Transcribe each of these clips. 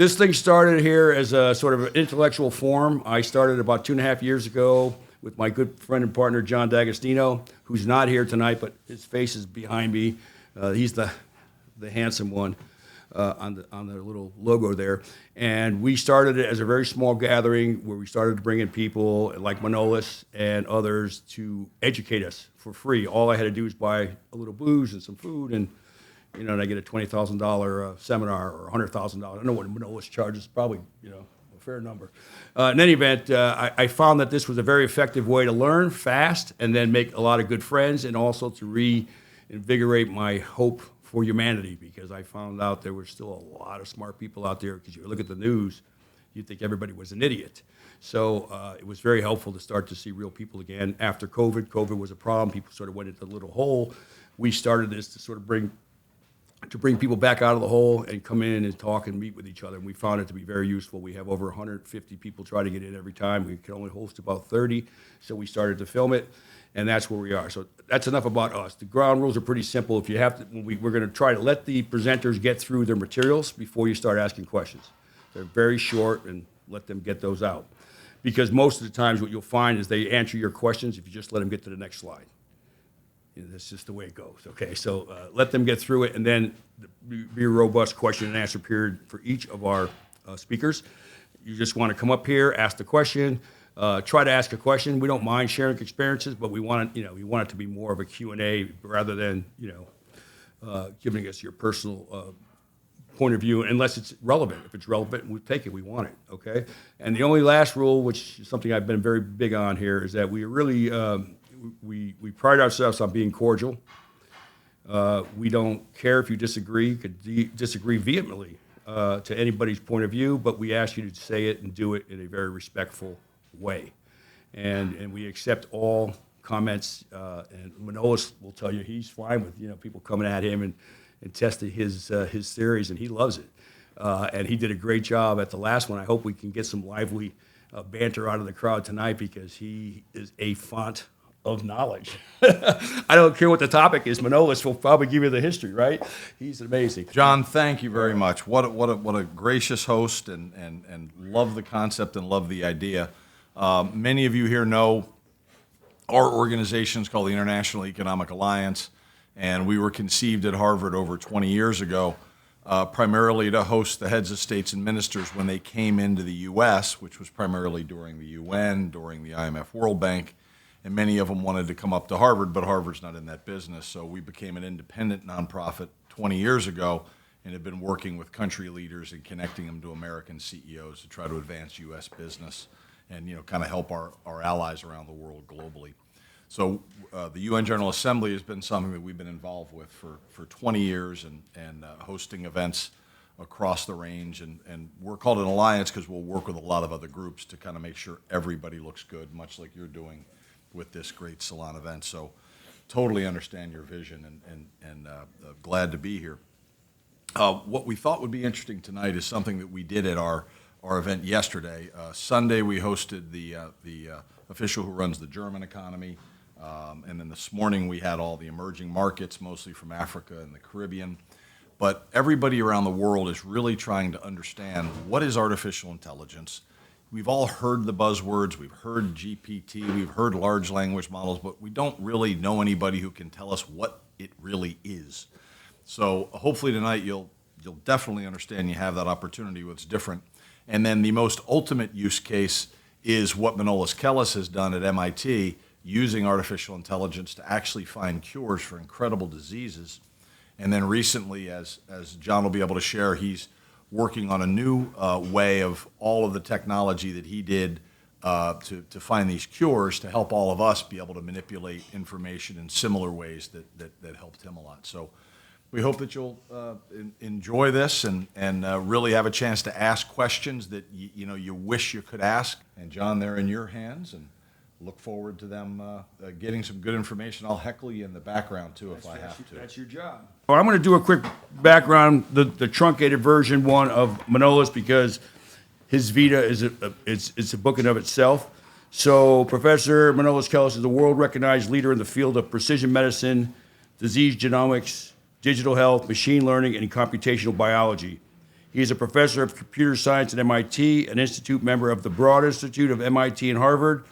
This thing started here as a sort of an intellectual forum. I started about 2.5 years ago with my good friend and partner, John D'Agostino, who's not here tonight, but his face is behind me. He's the handsome one on the little logo there. And we started it as a very small gathering where we started to bring in people like Manolis and others to educate us for free. All I had to do was buy a little booze and some food, and and I get a $20,000 seminar or $100,000. I don't know what Manolis charges, probably a fair number. In any event, I found that this was a very effective way to learn fast and then make a lot of good friends, and also to reinvigorate my hope for humanity, because I found out there were still a lot of smart people out there. Because you look at the news, you'd think everybody was an idiot. So it was very helpful to start to see real people again. After COVID, COVID was a problem. People sort of went into a little hole. We started this to sort of bring people back out of the hole and come in and talk and meet with each other. And we found it to be very useful. We have over 150 people try to get in every time. We can only host about 30, so we started to film it, and that's where we are. So that's enough about us. The ground rules are pretty simple. If you have to, we're going to try to let the presenters get through their materials before you start asking questions. They're very short, and let them get those out. Because most of the times what you'll find is they answer your questions if you just let them get to the next slide. That's just the way it goes, okay? So let them get through it, and then be a robust question and answer period for each of our speakers. You just want to come up here, ask the question, try to ask a question. We don't mind sharing experiences, but we want it to be more of a Q&A rather than, giving us your personal point of view, unless it's relevant. If it's relevant, we'll take it, we want it, okay? And the only last rule, which is something I've been very big on here, is that we really, we pride ourselves on being cordial. We don't care if you disagree. You could disagree vehemently to anybody's point of view, but we ask you to say it and do it in a very respectful way. And we accept all comments, and Manolis will tell you he's fine with people coming at him and testing his theories, and he loves it. And he did a great job at the last one. I hope we can get some lively banter out of the crowd tonight, because he is a font of knowledge. I don't care what the topic is. Manolis will probably give you the history, right? He's amazing. John, thank you very much. What a gracious host, and love the concept and love the idea. Many of you here know our organization is called the International Economic Alliance, and we were conceived at Harvard over 20 years ago, primarily to host the heads of states and ministers when they came into the U.S., which was primarily during the UN, during the IMF World Bank. And many of them wanted to come up to Harvard, but Harvard's not in that business. So we became an independent nonprofit 20 years ago, and have been working with country leaders and connecting them to American CEOs to try to advance U.S. business and kind of help our allies around the world globally. So the UN General Assembly has been something that we've been involved with for 20 years, and hosting events across the range. And we're called an alliance because we'll work with a lot of other groups to kind of make sure everybody looks good, much like you're doing with this great Salon event. So totally understand your vision, and glad to be here. What we thought would be interesting tonight is something that we did at our event yesterday. Sunday we hosted the official who runs the German economy, and then this morning we had all the emerging markets, mostly from Africa and the Caribbean. But everybody around the world is really trying to understand, what is artificial intelligence? We've all heard the buzzwords. We've heard GPT. We've heard large language models, but we don't really know anybody who can tell us what it really is. So hopefully tonight you'll definitely understand you have that opportunity, what's different. And then the most ultimate use case is what Manolis Kellis has done at MIT, using artificial intelligence to actually find cures for incredible diseases. And then recently, as John will be able to share, he's working on a new way of all of the technology that he did to find these cures, to help all of us be able to manipulate information in similar ways that helped him a lot. So we hope that you'll enjoy this and really have a chance to ask questions that you wish you could ask. And John, they're in your hands, and look forward to them getting some good information. I'll heckle you in the background too if I have to. That's your job. Well, I'm going to do a quick background, the truncated version one of Manolis, because his Vita is a book in of itself. So Professor Manolis Kellis is a world-recognized leader in the field of precision medicine, disease genomics, digital health, machine learning, and computational biology. He is a professor of computer science at MIT, an institute member of the Broad Institute of MIT and Harvard,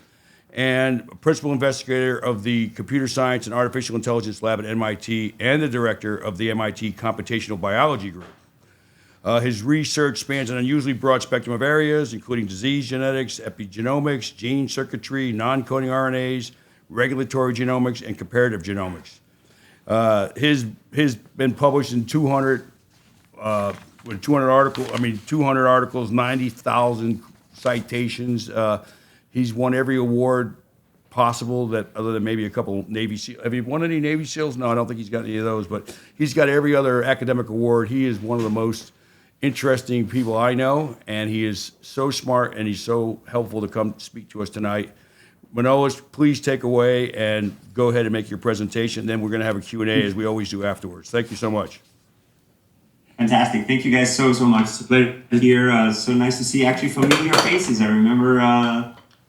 and a principal investigator of the Computer Science and Artificial Intelligence Lab at MIT, and the director of the MIT Computational Biology Group. His research spans an unusually broad spectrum of areas, including disease genetics, epigenomics, gene circuitry, non-coding RNAs, regulatory genomics, and comparative genomics. His been published in 200 articles, 90,000 citations. He's won every award possible that, other than maybe a couple Navy SEALs. Have you won any Navy SEALs? No, I don't think he's got any of those, but he's got every other academic award. He is one of the most interesting people I know, and he is so smart and he's so helpful to come speak to us tonight. Manolis, please take away and go ahead and make your presentation. Then we're going to have a Q&A as we always do afterwards. Thank you so much. Fantastic. Thank you guys so much. It's a pleasure here. So nice to see actually familiar faces. I remember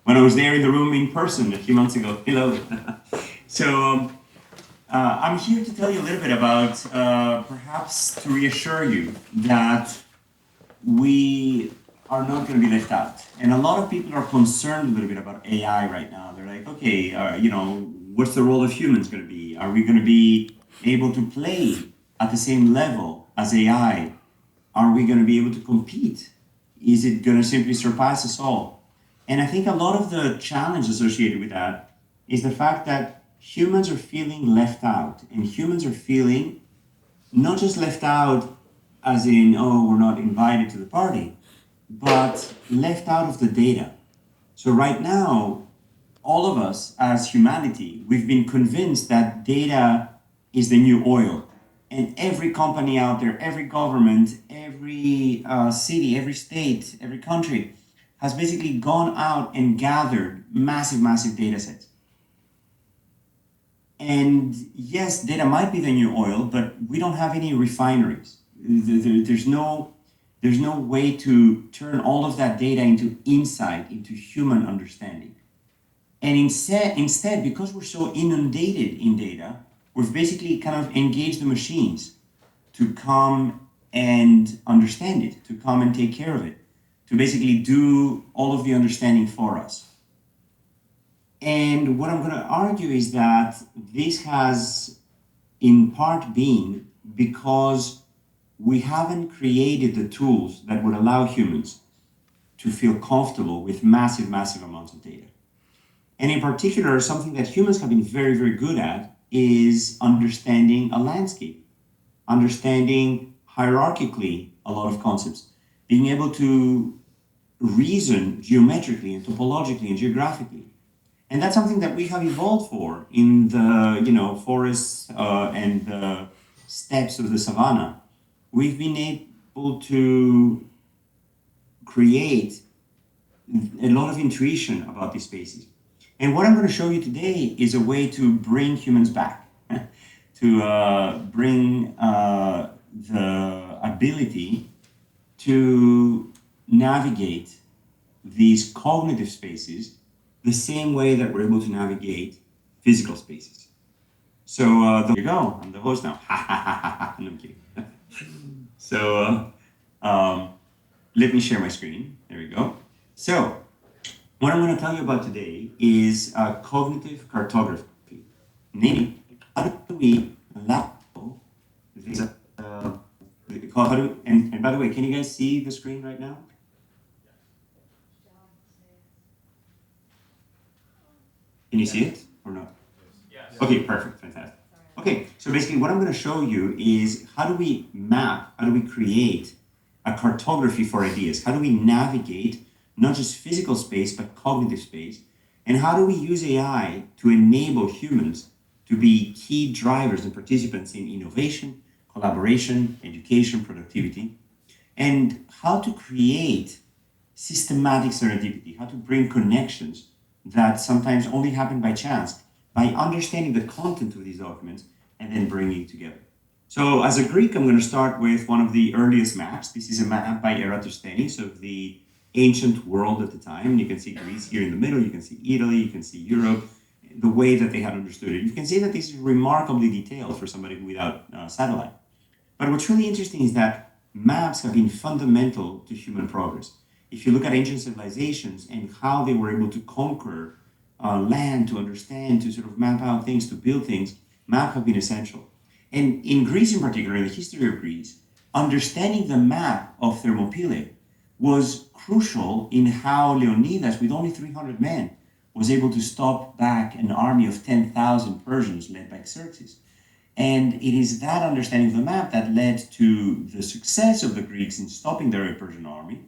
when I was there in the room in person a few months ago. Hello. So I'm here to tell you a little bit about, perhaps to reassure you that we are not going to be left out. And a lot of people are concerned a little bit about AI right now. They're like, okay, what's the role of humans going to be? Are we going to be able to play at the same level as AI? Are we going to be able to compete? Is it going to simply surpass us all? And I think a lot of the challenge associated with that is the fact that humans are feeling left out, and humans are feeling not just left out as in, oh, we're not invited to the party, but left out of the data. So right now, all of us as humanity, we've been convinced that data is the new oil. And every company out there, every government, every city, every state, every country has basically gone out and gathered massive, massive data sets. And yes, data might be the new oil, but we don't have any refineries. There's no way to turn all of that data into insight, into human understanding. And instead, because we're so inundated in data, we've basically kind of engaged the machines to come and understand it, to come and take care of it, to basically do all of the understanding for us. And what I'm going to argue is that this has in part been because we haven't created the tools that would allow humans to feel comfortable with massive, massive amounts of data. And in particular, something that humans have been very, very good at is understanding a landscape, understanding hierarchically a lot of concepts, being able to reason geometrically and topologically and geographically. And that's something that we have evolved for in the forests and the steppes of the savannah. We've been able to create a lot of intuition about these spaces. And what I'm going to show you today is a way to bring humans back, to bring the ability to navigate these cognitive spaces the same way that we're able to navigate physical spaces. So there you go. I'm the host now. No, I'm kidding. So let me share my screen. There we go. So what I'm going to tell you about today is cognitive cartography. Namely, how do we allow this? And by the way, can you guys see the screen right now? Can you see it or not? Yes. Okay, perfect, fantastic. Okay, so basically what I'm going to show you is how do we map, how do we create a cartography for ideas? How do we navigate not just physical space, but cognitive space? And how do we use AI to enable humans to be key drivers and participants in innovation, collaboration, education, productivity? And how to create systematic serendipity, how to bring connections that sometimes only happen by chance, by understanding the content of these documents and then bringing it together. So as a Greek, I'm going to start with one of the earliest maps. This is a map by Eratosthenes of the ancient world at the time. And you can see Greece here in the middle, you can see Italy, you can see Europe, the way that they had understood it. You can see that this is remarkably detailed for somebody without satellite. But what's really interesting is that maps have been fundamental to human progress. If you look at ancient civilizations and how they were able to conquer land, to understand, to sort of map out things, to build things, maps have been essential. And in Greece in particular, in the history of Greece, understanding the map of Thermopylae was crucial in how Leonidas, with only 300 men, was able to stop back an army of 10,000 Persians led by Xerxes. And it is that understanding of the map that led to the success of the Greeks in stopping their Persian army,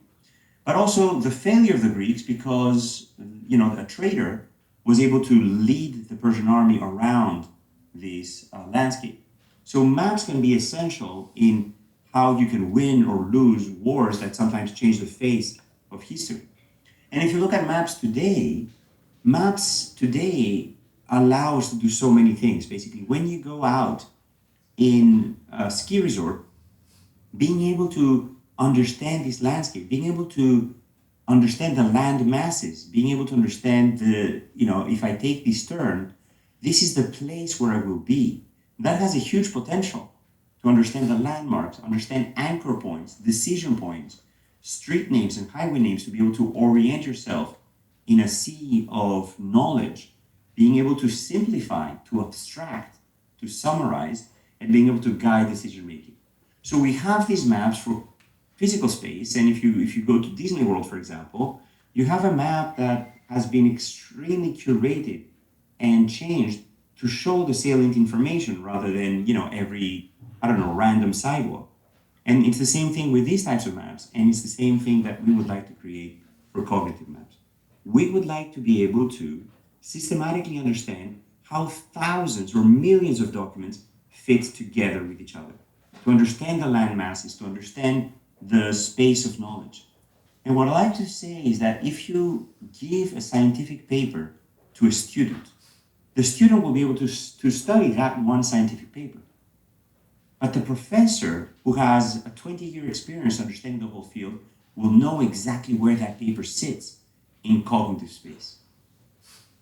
but also the failure of the Greeks because, a traitor was able to lead the Persian army around this landscape. So maps can be essential in how you can win or lose wars that sometimes change the face of history. And if you look at maps today allow us to do so many things. Basically, when you go out in a ski resort, being able to understand this landscape, being able to understand the land masses, being able to understand if I take this turn, this is the place where I will be. That has a huge potential to understand the landmarks, understand anchor points, decision points, street names and highway names, to be able to orient yourself in a sea of knowledge, being able to simplify, to abstract, to summarize, and being able to guide decision making. So we have these maps for physical space, and if you go to Disney World, for example, you have a map that has been extremely curated and changed to show the salient information rather than every random sidewalk. And it's the same thing with these types of maps, and it's the same thing that we would like to create for cognitive maps. We would like to be able to systematically understand how thousands or millions of documents fit together with each other, to understand the land masses, to understand the space of knowledge. And what I like to say is that if you give a scientific paper to a student, the student will be able to study that one scientific paper. But the professor, who has a 20-year experience understanding the whole field, will know exactly where that paper sits in cognitive space.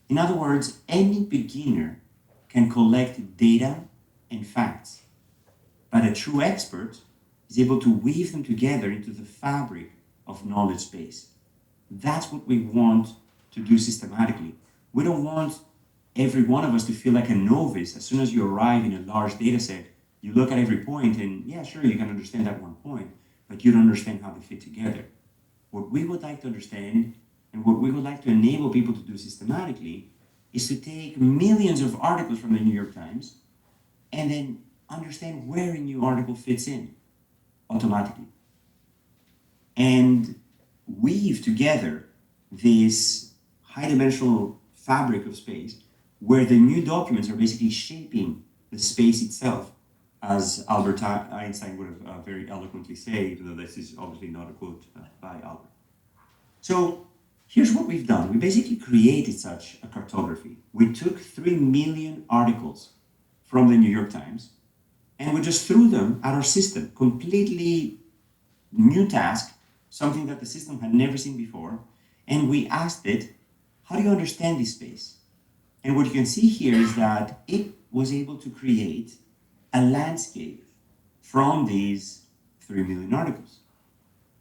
In other words, any beginner can collect data and facts, but a true expert is able to weave them together into the fabric of knowledge space. That's what we want to do systematically. We don't want every one of us to feel like a novice. As soon as you arrive in a large data set, you look at every point and, yeah, sure, you can understand that one point, but you don't understand how they fit together. What we would like to understand and what we would like to enable people to do systematically is to take millions of articles from the New York Times and then understand where a new article fits in automatically. And weave together this high-dimensional fabric of space where the new documents are basically shaping the space itself, as Albert Einstein would have very eloquently said, even though this is obviously not a quote by Albert. So here's what we've done. We basically created such a cartography. We took 3 million articles from the New York Times, and we just threw them at our system. Completely new task, something that the system had never seen before. And we asked it, how do you understand this space? And what you can see here is that it was able to create a landscape from these 3 million articles.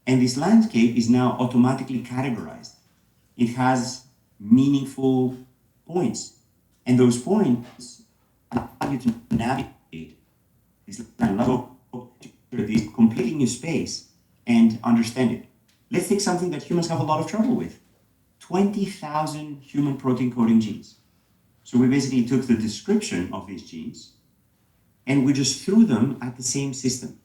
And this landscape is now automatically categorized. It has meaningful points. And those points allow you to navigate this completely new space and understand it. Let's take something that humans have a lot of trouble with. 20,000 human protein coding genes. So we basically took the description of these genes and we just threw them at the same system.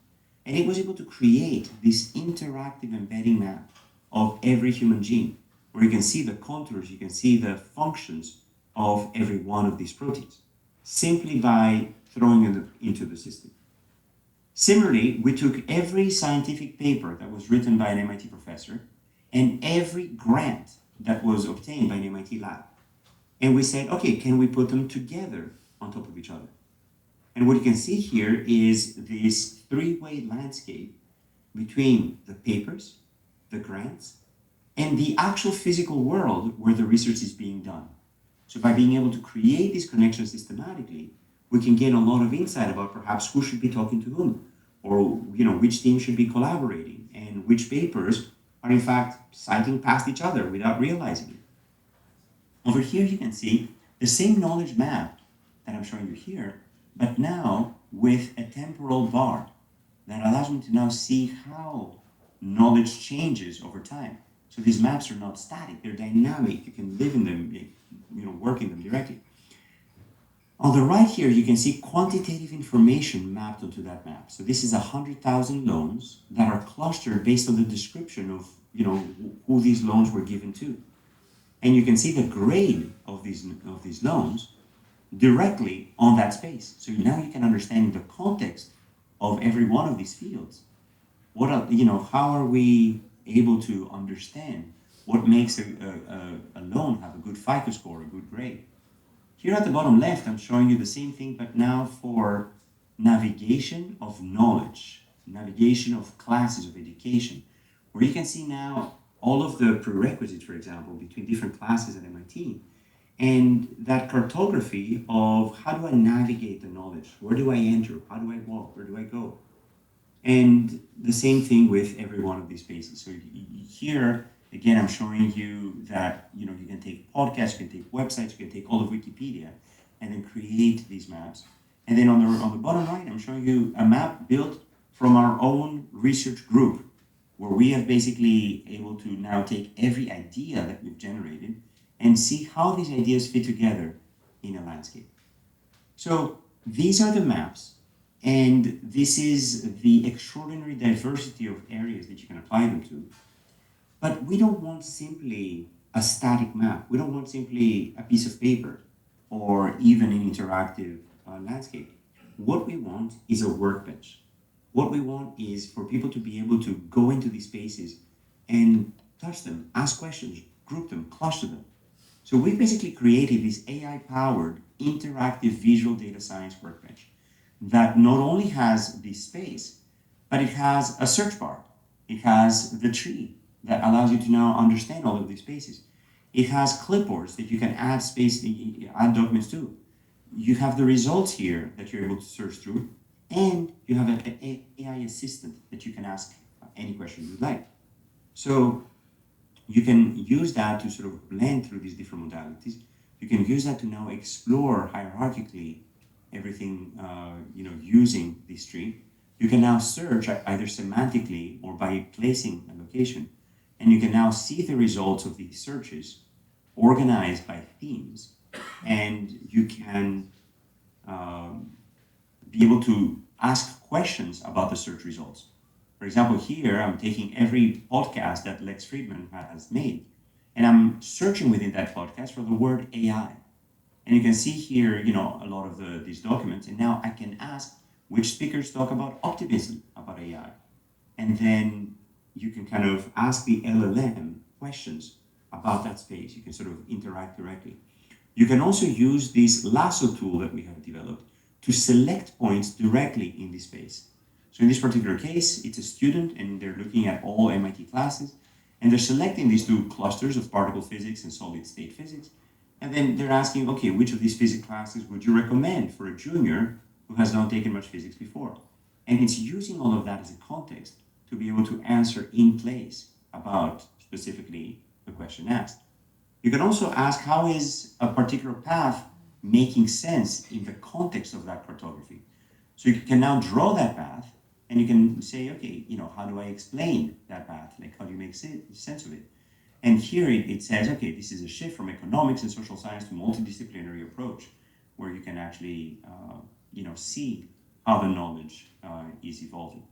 And it was able to create this interactive embedding map of every human gene, where you can see the contours, you can see the functions of every one of these proteins, simply by throwing them into the system. Similarly, we took every scientific paper that was written by an MIT professor and every grant that was obtained by an MIT lab. And we said, okay, can we put them together on top of each other? And what you can see here is this three-way landscape between the papers, the grants, and the actual physical world where the research is being done. So by being able to create these connections systematically, we can gain a lot of insight about perhaps who should be talking to whom, or which team should be collaborating, and which papers are in fact citing past each other without realizing it. Over here you can see the same knowledge map that I'm showing you here, but now with a temporal bar that allows me to now see how knowledge changes over time. So these maps are not static, they're dynamic. You can live in them, work in them directly. On the right here, you can see quantitative information mapped onto that map. So this is 100,000 loans that are clustered based on the description of, who these loans were given to. And you can see the grade of these loans directly on that space. So now you can understand the context of every one of these fields. How are we able to understand what makes a loan have a good FICO score, a good grade? Here at the bottom left, I'm showing you the same thing, but now for navigation of knowledge, navigation of classes of education, where you can see now all of the prerequisites, for example, between different classes at MIT, and that cartography of how do I navigate the knowledge? Where do I enter? How do I walk? Where do I go? And the same thing with every one of these spaces. So here, again, I'm showing you that you can take podcasts, you can take websites, you can take all of Wikipedia, and then create these maps. And then on the bottom right, I'm showing you a map built from our own research group, where we have basically able to now take every idea that we've generated and see how these ideas fit together in a landscape. So these are the maps, and this is the extraordinary diversity of areas that you can apply them to. But we don't want simply a static map. We don't want simply a piece of paper or even an interactive landscape. What we want is a workbench. What we want is for people to be able to go into these spaces and touch them, ask questions, group them, cluster them. So we basically created this AI-powered interactive visual data science workbench that not only has this space, but it has a search bar. It has the tree that allows you to now understand all of these spaces. It has clipboards that you can add documents to. You have the results here that you're able to search through, and you have an AI assistant that you can ask any question you'd like. So you can use that to sort of blend through these different modalities. You can use that to now explore hierarchically everything, using this tree. You can now search either semantically or by placing a location, and you can now see the results of these searches organized by themes, and you can be able to ask questions about the search results. For example, here I'm taking every podcast that Lex Friedman has made, and I'm searching within that podcast for the word AI. And you can see here, a lot of these documents, and now I can ask which speakers talk about optimism about AI. And then you can kind of ask the LLM questions about that space. You can sort of interact directly. You can also use this lasso tool that we have developed to select points directly in this space. So in this particular case, it's a student and they're looking at all MIT classes, and they're selecting these two clusters of particle physics and solid state physics. And then they're asking, okay, which of these physics classes would you recommend for a junior who has not taken much physics before? And it's using all of that as a context to be able to answer in place about specifically the question asked. You can also ask, how is a particular path making sense in the context of that cartography? So you can now draw that path, and you can say, okay, how do I explain that path? Like, how do you make sense of it? And here it says, okay, this is a shift from economics and social science to multidisciplinary approach, where you can actually, see how the knowledge is evolving.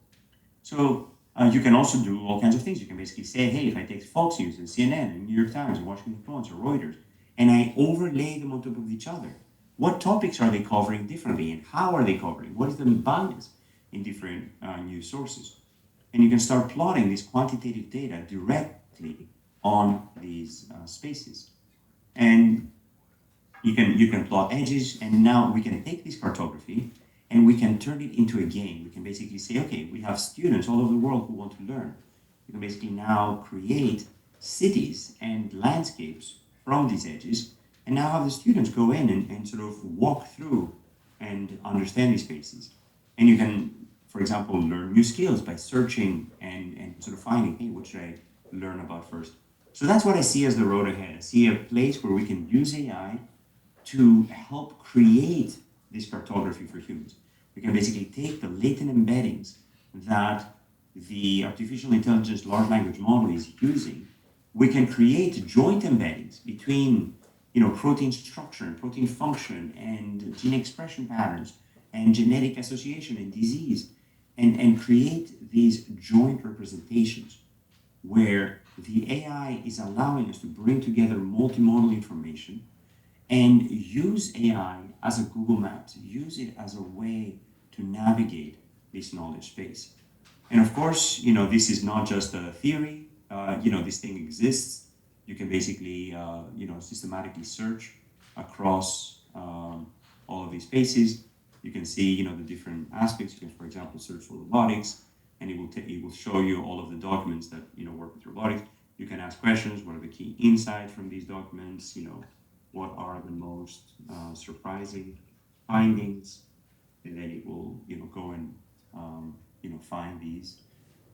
So you can also do all kinds of things. You can basically say, hey, if I take Fox News and CNN and New York Times and Washington Post or Reuters, and I overlay them on top of each other, what topics are they covering differently, and how are they covering? What is the bias in different news sources? And you can start plotting this quantitative data directly on these spaces. And you can plot edges, and now we can take this cartography and we can turn it into a game. We can basically say, okay, we have students all over the world who want to learn. You can basically now create cities and landscapes from these edges, and now have the students go in and sort of walk through and understand these spaces. And you can for example, learn new skills by searching and sort of finding, hey, what should I learn about first? So that's what I see as the road ahead. I see a place where we can use AI to help create this cartography for humans. We can basically take the latent embeddings that the artificial intelligence large language model is using. We can create joint embeddings between protein structure and protein function and gene expression patterns and genetic association and disease, and create these joint representations where the AI is allowing us to bring together multimodal information and use AI as a Google Maps, use it as a way to navigate this knowledge space. And of course, this is not just a theory. This thing exists. You can basically, systematically search across all of these spaces. You can see, the different aspects. You can, for example, search for robotics, and it will show you all of the documents that work with robotics. You can ask questions. What are the key insights from these documents? What are the most surprising findings? And then it will, go and find these,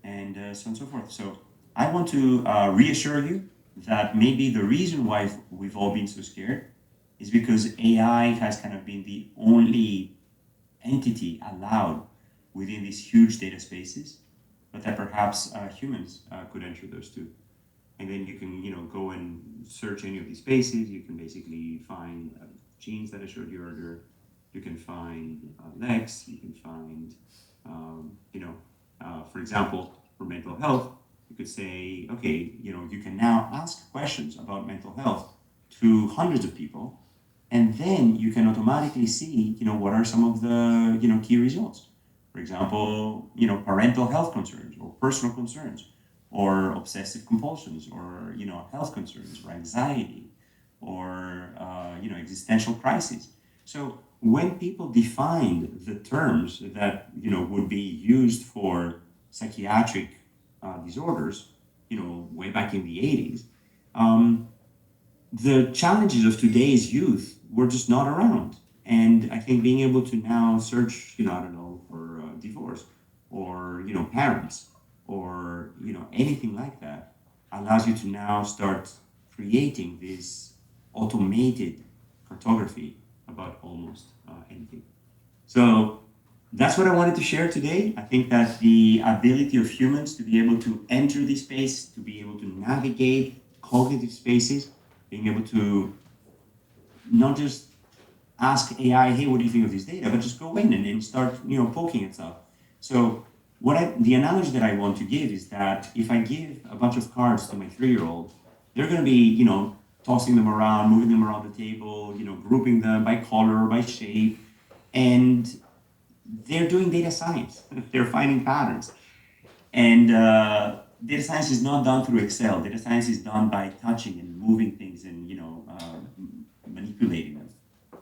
and so on and so forth. So I want to reassure you that maybe the reason why we've all been so scared is because AI has kind of been the only entity allowed within these huge data spaces, but that perhaps humans could enter those too. And then you can, go and search any of these spaces. You can basically find genes that I showed you earlier. You can find legs. You can find, for example, for mental health, you could say, okay, you can now ask questions about mental health to hundreds of people, and then you can automatically see, what are some of the, key results. For example, parental health concerns or personal concerns or obsessive compulsions or, health concerns or anxiety or, existential crises. So when people defined the terms that, would be used for psychiatric disorders, way back in the 80s, the challenges of today's youth were just not around. And I think being able to now search, I don't know, for divorce or, parents or, anything like that allows you to now start creating this automated cartography about almost anything. So that's what I wanted to share today. I think that the ability of humans to be able to enter this space, to be able to navigate cognitive spaces, being able to not just ask AI, hey, what do you think of this data, but just go in and start, poking at stuff. So the analogy that I want to give is that if I give a bunch of cards to my 3-year-old, they're going to be, tossing them around, moving them around the table, grouping them by color, by shape, and they're doing data science. They're finding patterns. And data science is not done through Excel. Data science is done by touching and moving things and, manipulating them.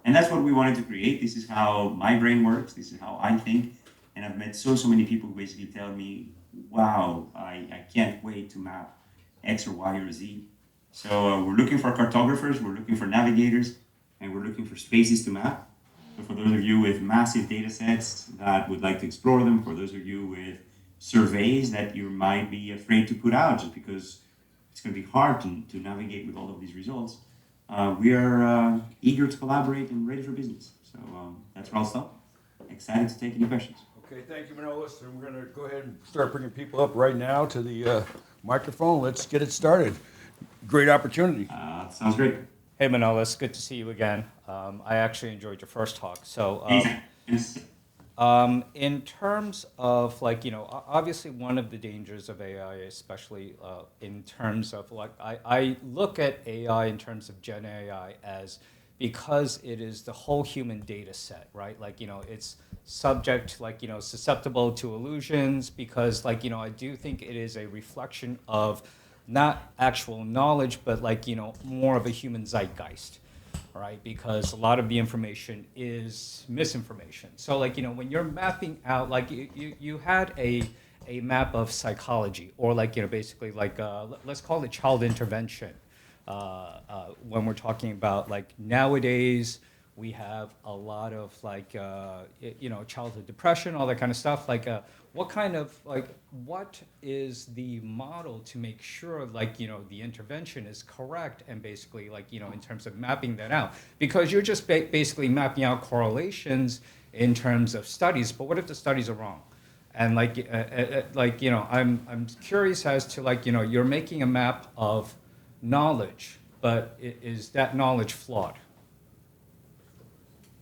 And that's what we wanted to create. This is how my brain works. This is how I think. And I've met so many people who basically tell me, wow, I can't wait to map X or Y or Z. So we're looking for cartographers, we're looking for navigators, and we're looking for spaces to map. So for those of you with massive data sets that would like to explore them, for those of you with surveys that you might be afraid to put out just because it's going to be hard to navigate with all of these results, we are eager to collaborate and ready for business. So that's where I'll stop. Excited to take any questions. Okay, thank you, Manolis. And we're going to go ahead and start bringing people up right now to the microphone. Let's get it started. Great opportunity. Sounds great. Hey Manolis, good to see you again. I actually enjoyed your first talk. So in terms of obviously one of the dangers of AI, especially in terms of I look at AI in terms of Gen AI as because it is the whole human data set, right? It's subject, susceptible to illusions because I do think it is a reflection of not actual knowledge, but more of a human zeitgeist, right? Because a lot of the information is misinformation. So when you're mapping out, you had a map of psychology or basically let's call it child intervention when we're talking about nowadays we have a lot of childhood depression, all that kind of stuff. What is the model to make sure the intervention is correct and basically in terms of mapping that out? Because you're just basically mapping out correlations in terms of studies, but what if the studies are wrong? And I'm curious as to you're making a map of knowledge, but is that knowledge flawed?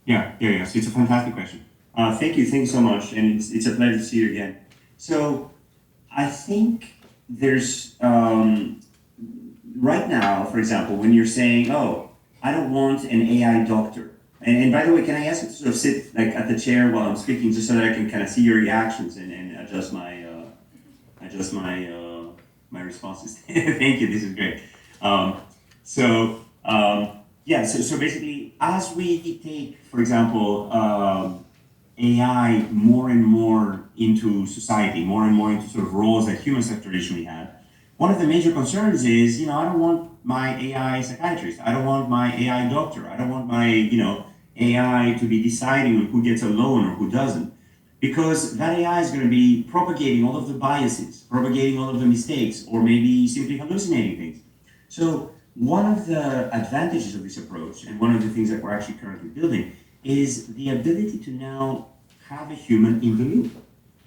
Yeah. So it's a fantastic question. Thank you so much, and it's a pleasure to see you again. So I think there's right now, for example, when you're saying, "Oh, I don't want an AI doctor," and by the way, can I ask you to sort of sit at the chair while I'm speaking, just so that I can kind of see your reactions and adjust my responses. Thank you. This is great. So basically, as we take, for example, AI more and more into society, more and more into sort of roles that humans have traditionally had, one of the major concerns is, I don't want my AI psychiatrist, I don't want my AI doctor, I don't want my, AI to be deciding on who gets a loan or who doesn't. Because that AI is going to be propagating all of the biases, propagating all of the mistakes, or maybe simply hallucinating things. So one of the advantages of this approach, and one of the things that we're actually currently building, is the ability to now have a human in the loop.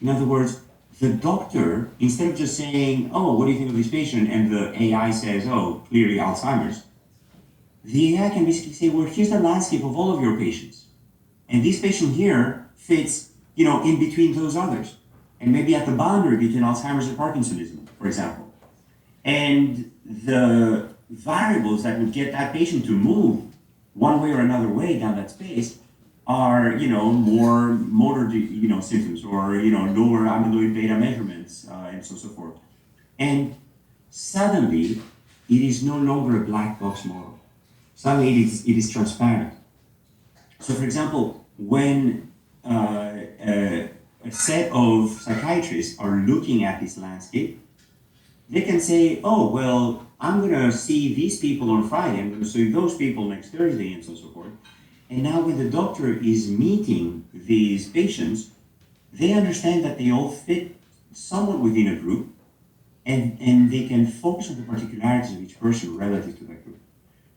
In other words, the doctor, instead of just saying, "Oh, what do you think of this patient?" and the AI says, "Oh, clearly Alzheimer's," the AI can basically say, "Well, here's the landscape of all of your patients. And this patient here fits, in between those others. And maybe at the boundary between Alzheimer's and Parkinsonism, for example. And the variables that would get that patient to move one way or another way down that space are, more motor, symptoms, or, lower amyloid beta measurements, and so forth. And suddenly, it is no longer a black box model. Suddenly, it is transparent. So, for example, when a set of psychiatrists are looking at this landscape, they can say, "Oh, well, I'm going to see these people on Friday, I'm going to see those people next Thursday," and so forth. And now when the doctor is meeting these patients, they understand that they all fit somewhat within a group, and they can focus on the particularities of each person relative to that group.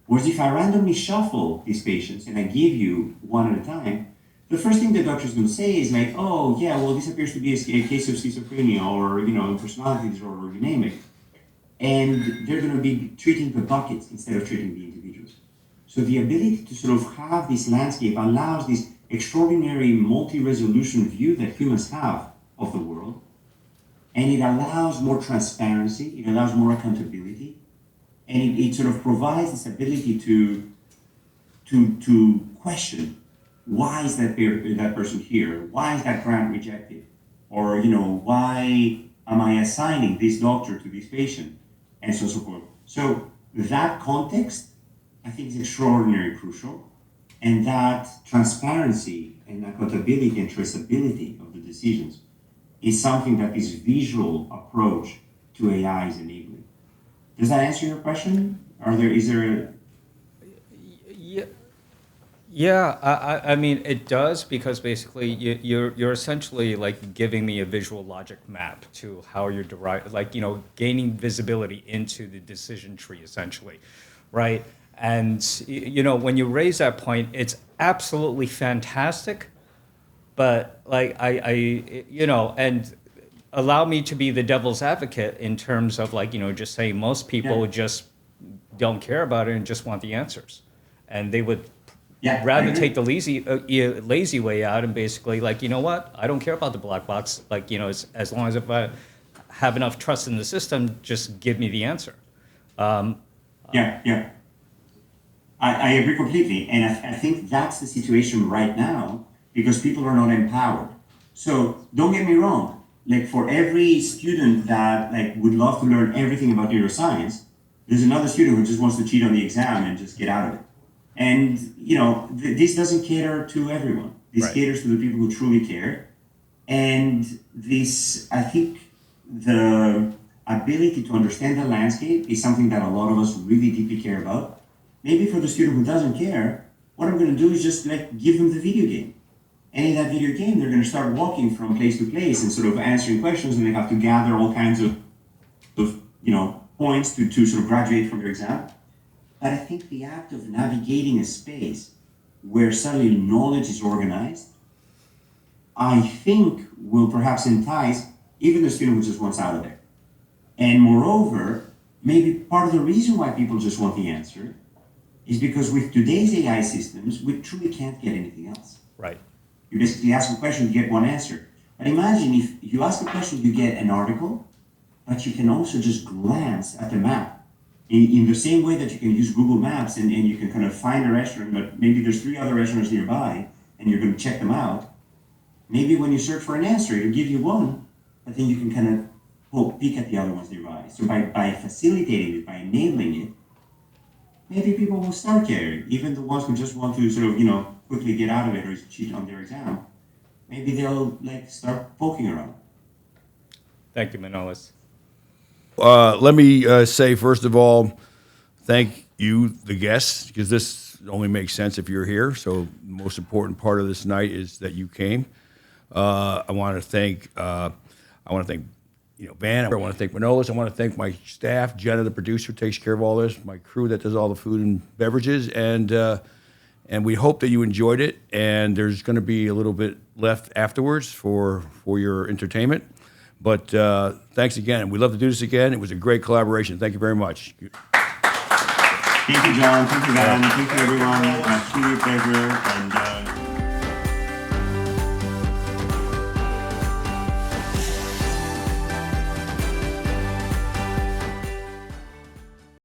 Whereas if I randomly shuffle these patients and I give you one at a time, the first thing the doctor is going to say is like, "Oh, yeah, well, this appears to be a case of schizophrenia or, personality disorder, or you name it." And they're going to be treating the buckets instead of treating the individuals. So the ability to sort of have this landscape allows this extraordinary multi-resolution view that humans have of the world. And it allows more transparency, it allows more accountability, and it sort of provides this ability to question, why is that person here? Why is that grant rejected? Or, why am I assigning this doctor to this patient? And so forth. So that context, I think, is extraordinarily crucial. And that transparency and accountability and traceability of the decisions is something that this visual approach to AI is enabling. Does that answer your question? Is there Yeah, I mean, it does, because basically you're essentially giving me a visual logic map to how you're gaining visibility into the decision tree, essentially, right? And when you raise that point, it's absolutely fantastic, but and allow me to be the devil's advocate in terms of just saying most people just don't care about it and just want the answers, and they would rather take the lazy way out and basically what, I don't care about the black box, as long as if I have enough trust in the system, just give me the answer. I agree completely, and I think that's the situation right now because people are not empowered. So don't get me wrong, for every student that would love to learn everything about neuroscience, there's another student who just wants to cheat on the exam and just get out of it. And, this doesn't cater to everyone. This caters to the people who truly care. And this, I think, the ability to understand the landscape is something that a lot of us really deeply care about. Maybe for the student who doesn't care, what I'm going to do is just like give them the video game. And in that video game, they're going to start walking from place to place and sort of answering questions, and they have to gather all kinds of points to sort of graduate from their exam. But I think the act of navigating a space where suddenly knowledge is organized, I think will perhaps entice even the student who just wants out of there. And moreover, maybe part of the reason why people just want the answer is because with today's AI systems, we truly can't get anything else. Right. You basically ask a question, you get one answer. But imagine if you ask a question, you get an article, but you can also just glance at the map. In the same way that you can use Google Maps and you can kind of find a restaurant, but maybe there's 3 other restaurants nearby and you're going to check them out. Maybe when you search for an answer, it'll give you one, but then you can kind of peek at the other ones nearby. So by facilitating it, by enabling it, maybe people will start caring, even the ones who just want to sort of, quickly get out of it or cheat on their exam. Maybe they'll start poking around. Thank you, Manolis. Let me say, first of all, thank you, the guests, because this only makes sense if you're here. So the most important part of this night is that you came. I want to thank Van. I want to thank Manolis. I want to thank my staff, Jenna, the producer, takes care of all this, my crew that does all the food and beverages, and we hope that you enjoyed it. And there's going to be a little bit left afterwards for your entertainment. But thanks again. We'd love to do this again. It was a great collaboration. Thank you very much. Thank you, John. Thank you, Van. Thank you, everyone. Truly a pleasure. And